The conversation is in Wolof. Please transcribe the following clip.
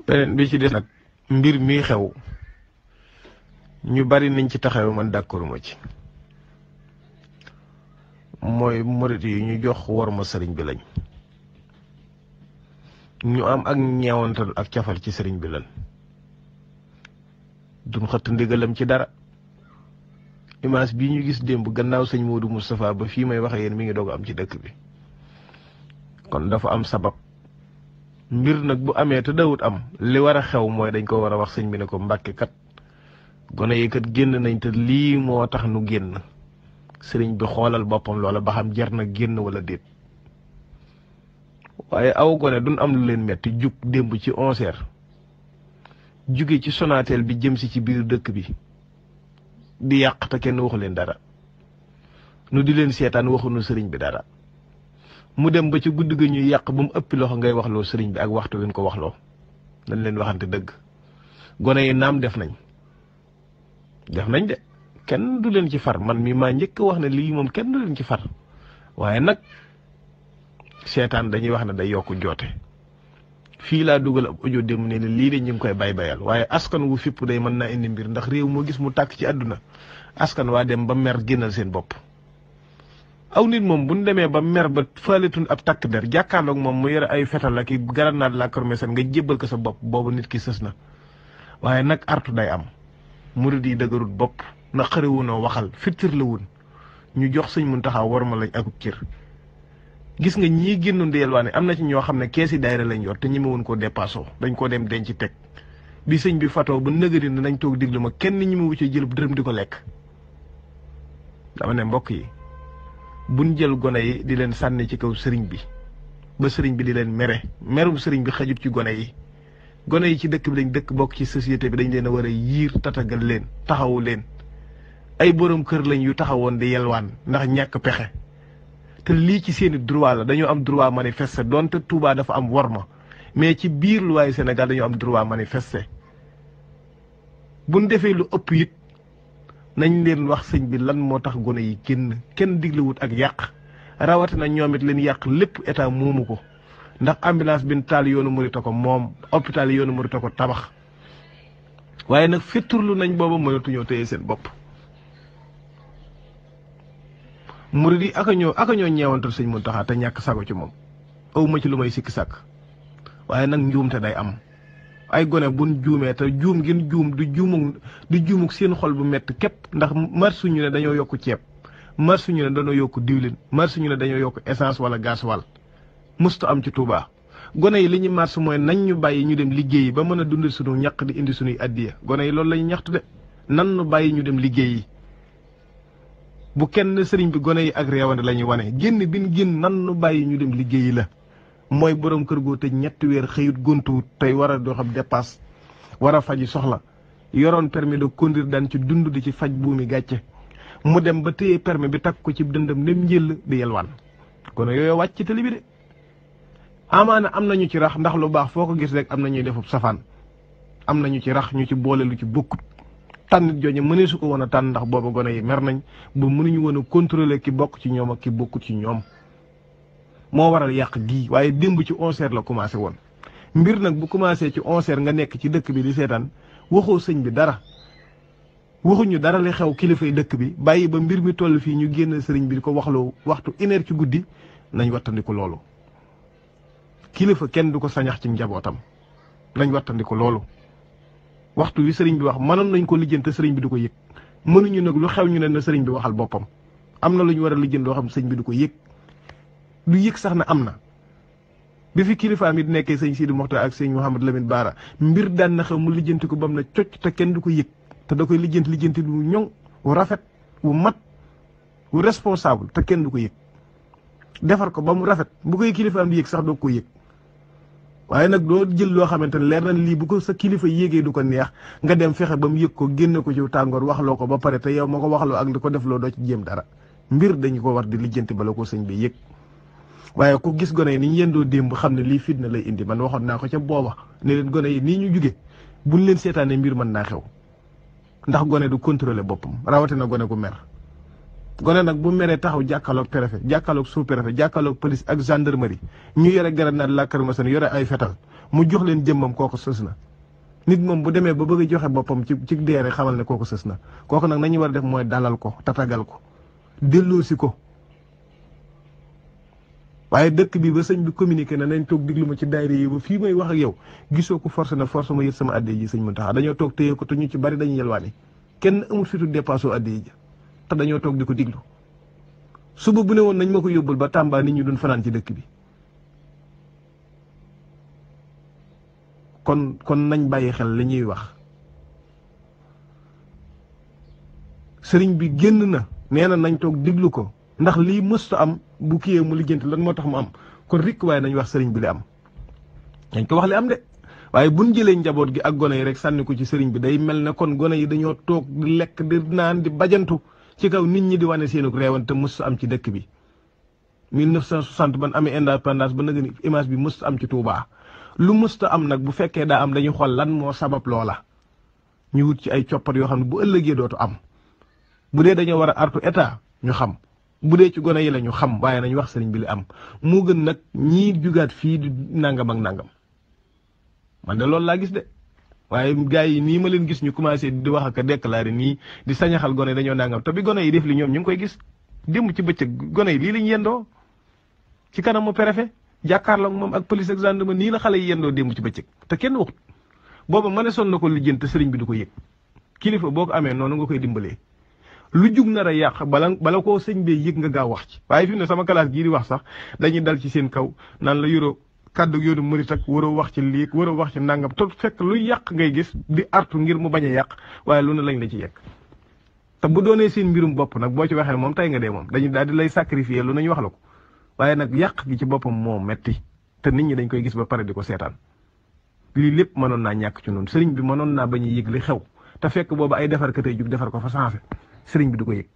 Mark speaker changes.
Speaker 1: beneen bi ci des nag mbir mi xew ñu bari niñ ci taxaw man d'accorduma ci mooy murit yi ñu jox worma sëriñ bi lañ ñu am ak ñeewantal ak cafal ci sëriñ bi lañ duñ xëtt ndigalam ci dara image bii ñu gis démb gannaaw sëñ Modou Moustapha ba fii may waxe yéen mi ngi doog am ci dëkk bi kon dafa am sabab mbir nag bu amee te dawut am li war a xew mooy dañ ko war a wax sëñ bi ne ko Mbàkke kat gone yi kat génn nañ te lii moo tax nu génn sëriñ bi xoolal boppam loola ba xam jar na génn wala déet waaye aw gone duñ am lu leen metti jug démb ci 11h jóge ci Sonatel bi jëm si ci biir dëkk bi di yàq te kenn waxu leen dara nu di leen seetaan waxuñu sëriñ bi dara mu dem ba ci guddi ga ñuy yàq ba mu ëppi loxo ngay waxloo sëriñ bi ak waxtu wi ko waxloo dañ leen waxante dëgg gone yi naam def nañ de kenn du leen ci far man mi maa njëkk wax ne lii moom kenn du leen ci far waaye nag seetaan dañuy wax ne day yokk joote fii laa dugal ab audio dem ne lii de ñu ngi koy bayal waaye askan wu fipp day mën naa indi mbir ndax réew moo gis mu tàkk ci àdduna askan waa dem ba mer génnal seen bopp aw nit moom bu ñu demee ba mer ba faaletuñ ab takk der jàkkaarloog moom mu yore ay fetal ak i grenade lacrymogène nga jébbal ko sa bopp boobu nit ki sës na waaye nag artu day am murid yi dëgërut bopp na xëriwunoo waxal fittir la wun ñu jox sëñ Muntaxa war ma lañ akub cër gis nga ñii génnoon di yelwaane am na ci ñoo xam ne keesi daayira lañ yor te ñi ma woon koo dépassoo dañ koo dem denc teg bi sëñ bi fatoo ba nëgëri nañ toog diglu ma kenn ñi ma wuccee jël bu dërëm di ko lekk dama ne mbokk yi buñ jël gone yi di leen sànni ci kaw sëriñ bi ba sëriñ bi di leen merum sëriñ bi xajut ci gone yi ci dëkk bi lañ dëkk bokk ci société bi dañ leen a war a yiir tatagal leen taxawu leen ay borom kër lañ yu taxawoon di yelwaan ndax ñàkk pexe te lii ci seeni droit la dañoo am droit manifester donte Touba dafa am worma mais ci biir luwaayu Sénégal dañoo am droit manifester buñ defee lu ëpp it nañ leen wax sëñ bi lan moo tax gone yi kenn diglewut ak yàq rawatina ñoom it leen yàq lépp état moomu ko ndax ambulance bin taal yoonu murita ko moom hôpital yoonu murita ko tabax waaye nag fetturlu nañ booba mënatuñoo téye seen bopp murid yi aka ñoo ñeewantal sëñ Muntaxa te ñàkk sago ci moom aw ma ci lu may sikki sàkk waaye nag njuumte day am ay gone buñ juumee te juum gin juum du juumuk seen xol bu metti képp ndax marsu ñu ne dañoo yokk ceeb marsu ñu ne dañoo yokk diwlin marsu ñu ne dañoo yokk essence wala gasoil musta am ci Touba gone yi li ñu marsu mooy nañ ñu bàyyi ñu dem liggéeyi ba mën a dund suñu ñaq di indi suñuy addiya gone yi loolu lañu ñaxtu de nan nu bàyyi ñu dem liggéeyi bu kenn sëriñ bi gone yi ak réewande la ñuy wane génn bin génn nan nu bàyyi ñu dem liggéeyi la mooy borom kër goo tëj ñetti weer xëyut gontuwut tey war a doo xam dépasse war a faji soxla yoroon permis de conduire daan ci dund di ci faj buumi gàcce mu dem ba téye permis bi takk ko ci dëndam nem njël di yelwaan kon yooyu wàcc ci tali bi de amaana am nañu ci rax ndax lu baax foo ko gis rek am na ñuy defub safaan am nañu ci rax ñu ci boole lu ci bokkut tànnit jooju mënee su ko woon a tànn ndax booba gone yi mer nañ ba mënuñu woon a contrôler ki bokk ci ñoom ak ki bokkut ci ñoom moo waral yàq gii waaye démb ci 11h la commencé woon mbir nag bu commencé ci 11h nga nekk ci dëkk bi di seetaan waxoo sëñ bi dara waxuñu dara li xew kilifay dëkk bi bàyyi ba mbir mi toll fii ñu génn sëriñ bi di ko waxloo waxtu 1h ci guddi nañ wattandiku loolu kilifa kenn du ko sañax ci njabootam nañ wattandiku loolu waxtu wi sëriñ bi wax mënoon nañ ko lijjante sëriñ bi du ko yëg mënuñu nag lu xew ñu ne na sëriñ bi waxal boppam am na lu ñu war a lijjant loo xam sëñ bi du ko yëg du yëg sax na am na bi fi kilifaam yi nekkee sëñ Sidi Moxtaar ak sëñ Mouhamed Lamine Bara mbir daan na xew mu lijjanti ko bam na cocc te kenn du ko yëg te da koy lijjanti lu ñoŋ wu rafet wu mat wu responsable te kenn du ko yëg defar ko ba mu rafet bu koy kilifaam di yëg sax doo ko yëg waaye nag doo jël loo xamante ne leer na lii bu ko sa kilifa yéegee du ko neex nga dem fexe ba mu yëg ko génne ko ci tàngoor waxloo ko ba pare te yow ma ko waxloo ak di ko defloo doo ci jéem dara mbir dañu ko war di lijjanti bala ko sëñ bi yëg waaye ku gis gone yi ni ñu yendoo démb xam ne lii fitna lay indi man waxoon naa ko ca booba ne leen gone yi nii ñu juge buñ leen seetaanee mbir mën naa xew ndax gone du contrôler boppam rawatina gone gu mer gone nag bu meree taxaw jàkkaarloog préfet jàkkaarloog sous préfet jàkkaarloog police ak gendarmerie ñu yore grenade lacrymogène yore ay fetal mu jox leen jëmmam kooku sës na. nit moom bu demee ba bëgg a joxe boppam ci deere xamal ne kooku sës na kooku nag nañu war a def mooy dalal ko tatagal ko delloosi ko. waaye dëkk bi ba sëñ bi communiqué na nañ toog diglu ma ci daayira yi ba fii may wax ak yow gisoo ko forcé na force ma yët sama addiya ji sëñ Muntaxa dañoo toog téye ko te ñu ci bari dañuy yelwaani kenn amul fitu dépassé addiya ji te dañoo toog di ko diglu suba bu ne woon nañ ma ko yóbbul ba Tamba nit ñi doon fanaan ci dëkk bi. kon nañ bàyyi xel li ñuy wax sëriñ bi génn na nee na nañ toog diglu ko ndax lii mësta am bu kiyee mu lijjanti lan moo tax mu am kon rikk waaye nañ wax sëriñ bi li am dañ ko wax li am de waaye buñ jëlee njaboot gi ak gone yi rek sànni ko ci sëriñ bi day mel ne kon gone yi dañoo toog di lekk di naan di bajantu ci kaw nit ñi di wane seenug reewan te mësta am ci dëkk bi 1960 ban amee indépendance ba nag image bi mësta am ci Touba. lu mësta am nag bu fekkee daa am dañuy xool lan moo sabab loola ñu wut ci ay coppat yoo xam ne bu ëllëgee dootu am bu dee dañoo war a artu état ñu xam bu dee ci gone yi la ñu xam waaye nañ wax sëriñ bi li am moo gën nag ñii jugaat fii di nangam ak nangam man de loolu laa gis de waaye gars yi nii ma leen gis ñu commencé di wax ak a déclaré nii di sañaxal gone yi dañoo nangam te bi gone yi def li ñoom ñu ngi koy gis démb ci bëccëg gone yi lii lañ yendoo ci kanamu préfet jàkkaarloog moom ak police ak gendarme nii la xale yi yendoo démb ci bëccëg te kenn waxut booba ma ne son na ko lijjanti sëriñ bi du ko yëg kilifa boo ko amee noonu nga koy dimbalee lu jug nar a yàq bala koo sëñ bee yëg nga gaaw wax ci waaye fi mu ne sama classe gii di wax sax dañuy dal ci seen kaw naan la yoroo kàddu yoonu murit ak waroo wax ci lii waroo wax ci nangam te fekk lu yàq ngay gis di artu ngir mu bañ a yàq waaye lu ne lañ la ci yegg te bu doonee seen mbirum bopp nag boo ci waxee moom tey nga dee moom dañuy daal di lay sacrifier lu nañu wax la ko waaye nag yàq gi ci boppam moo metti te nit ñi dañ koy gis ba pare di ko seetaan lii lépp mënoon naa ñàkk ci noonu sëriñ bi mënoon naa bañ a yëg li xew te fekk boobu ay defarkatay jug defar ko fa sensé sëriñ bi du ko yëg